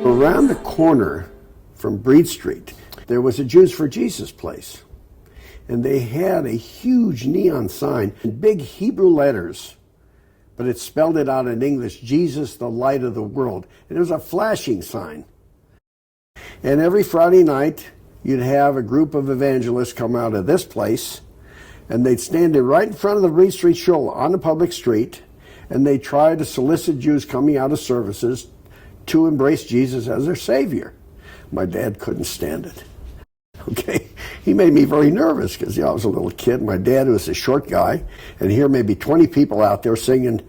Around the corner from Breed Street, there was a Jews for Jesus place. And they had a huge neon sign in big Hebrew letters, but it spelled it out in English, Jesus, the light of the world. And it was a flashing sign. And every Friday night, you'd have a group of evangelists come out of this place, and they'd stand right in front of the Breed Street show on the public street, and they'd try to solicit Jews coming out of services to embrace Jesus as their Savior. My dad couldn't stand it. Okay, he made me very nervous because I was a little kid. My dad was a short guy, and here maybe 20 people out there singing,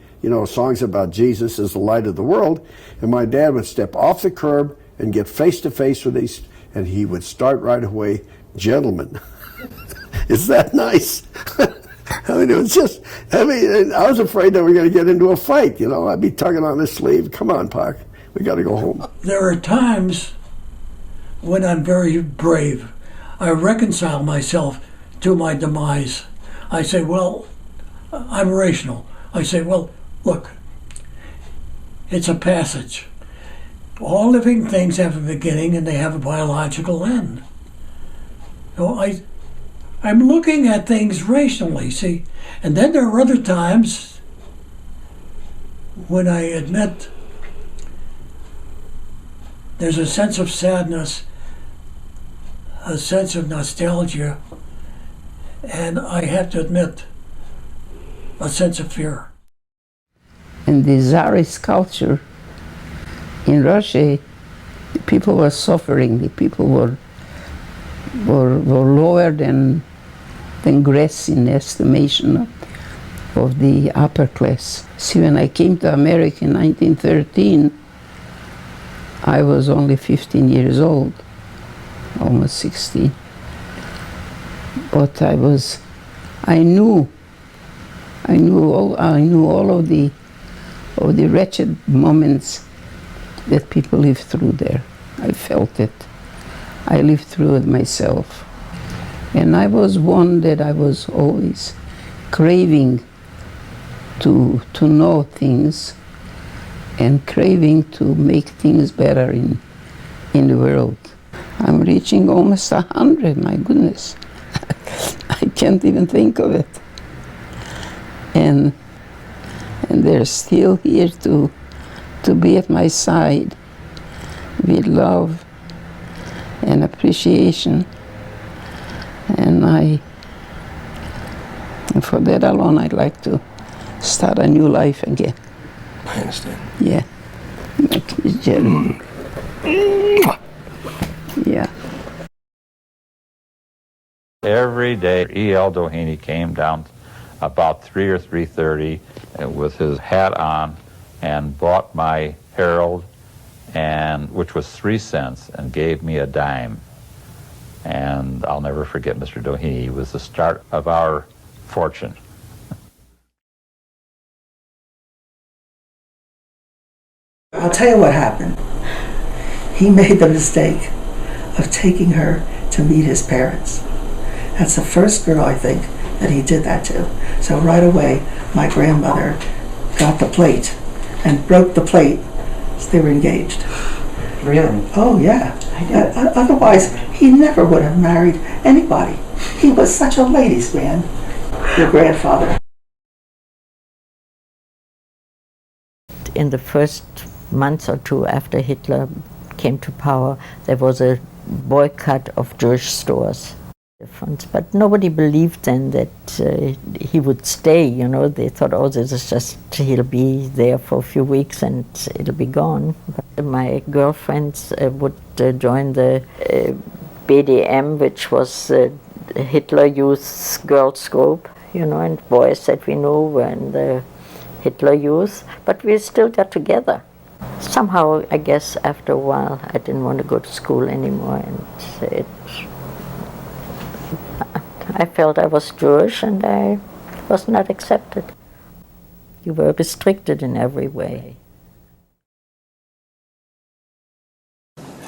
songs about Jesus as the light of the world. And my dad would step off the curb and get face to face with these, and he would start right away, "Gentlemen, is that nice?" It was just, I was afraid that we were going to get into a fight. I'd be tugging on his sleeve. "Come on, Park, we got to go home." There are times when I'm very brave. I reconcile myself to my demise. I say, well, I'm rational. I say, well, look, it's a passage. All living things have a beginning and they have a biological end. So I'm looking at things rationally, see? And then there are other times when I admit there's a sense of sadness, a sense of nostalgia, and I have to admit, a sense of fear. In the Tsarist culture in Russia, the people were suffering. The people were lower than grass in the estimation of the upper class. See, when I came to America in 1913, I was only 15 years old, almost 16. But I knew all of the wretched moments that people live through there. I felt it. I lived through it myself. And I was one that I was always craving to know things and craving to make things better in the world. I'm reaching almost 100, my goodness. I can't even think of it. And they're still here to be at my side with love and appreciation. And for that alone, I'd like to start a new life again. I understand. Yeah. Jerry. Yeah. Every day, E.L. Doheny came down about 3 or 3:30 with his hat on and bought my Herald, which was 3 cents, and gave me a dime. And I'll never forget Mr. Doheny. He was the start of our fortune. I'll tell you what happened. He made the mistake of taking her to meet his parents. That's the first girl, I think, that he did that to. So right away, my grandmother got the plate and broke the plate, so they were engaged. Really? Oh, yeah. Otherwise, he never would have married anybody. He was such a ladies' man, your grandfather. In the first month or two after Hitler came to power, there was a boycott of Jewish stores. But nobody believed then that he would stay, They thought, oh, this is just, he'll be there for a few weeks and it'll be gone. But my girlfriends would join the BDM, which was Hitler Youth's girls group, and boys that we knew were in the Hitler Youth, but we still got together. Somehow, I guess, after a while, I didn't want to go to school anymore, and I felt I was Jewish and I was not accepted. You were restricted in every way.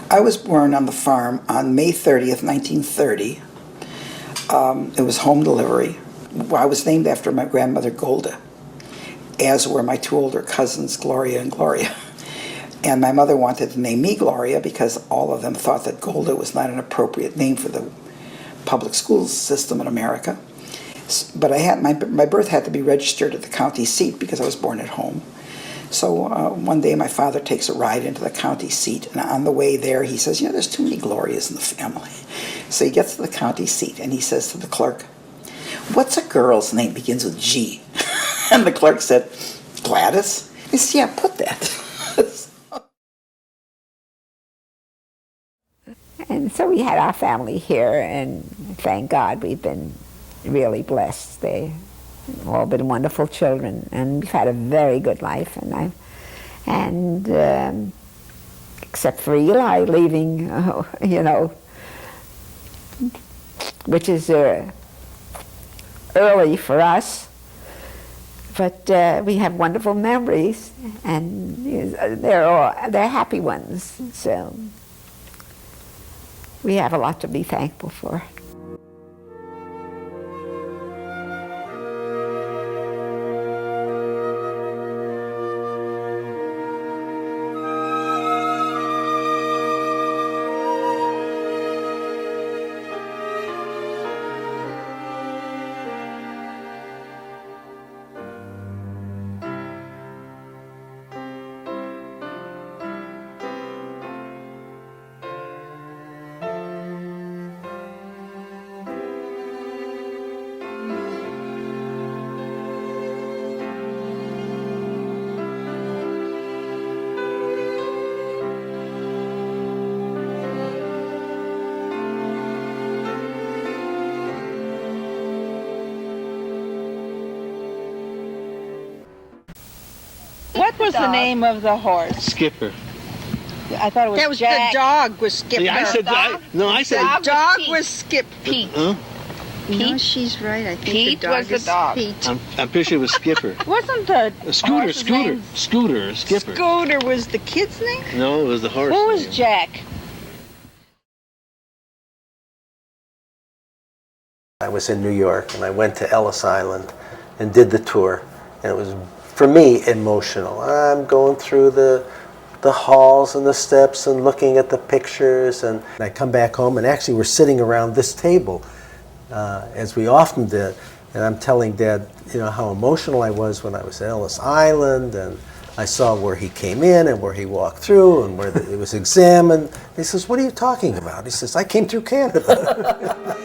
I was born on the farm on May 30th, 1930. It was home delivery. I was named after my grandmother, Golda, as were my 2 older cousins, Gloria and Gloria. And my mother wanted to name me Gloria because all of them thought that Golda was not an appropriate name for the public school system in America. But I had my birth had to be registered at the county seat because I was born at home. So one day my father takes a ride into the county seat, and on the way there he says, there's too many Glorias in the family. So he gets to the county seat and he says to the clerk, what's a girl's name begins with G? And the clerk said, Gladys? He said, yeah, put that. And so we had our family here, and thank God we've been really blessed. They've all been wonderful children, and we've had a very good life. And except for Eli leaving, which is early for us, but we have wonderful memories, and they're happy ones. So we have a lot to be thankful for. What was the name of the horse? Skipper. I thought it was That was Jack. the dog was Skipper. Yeah, I said, I said, the dog was Skip. Pete. huh? No, she's right. I think Pete the dog was the is dog. Pete. I'm pretty sure it was Skipper. Wasn't the Scooter, horse's name? Scooter, Skipper. Scooter was the kid's name? No, it was the horse. Who was name. Jack? I was in New York and I went to Ellis Island and did the tour, and it was, for me, emotional. I'm going through the halls and the steps and looking at the pictures, and I come back home and actually we're sitting around this table as we often did, and I'm telling Dad, how emotional I was when I was at Ellis Island, and I saw where he came in and where he walked through and where it was examined. He says, "What are you talking about?" He says, "I came through Canada."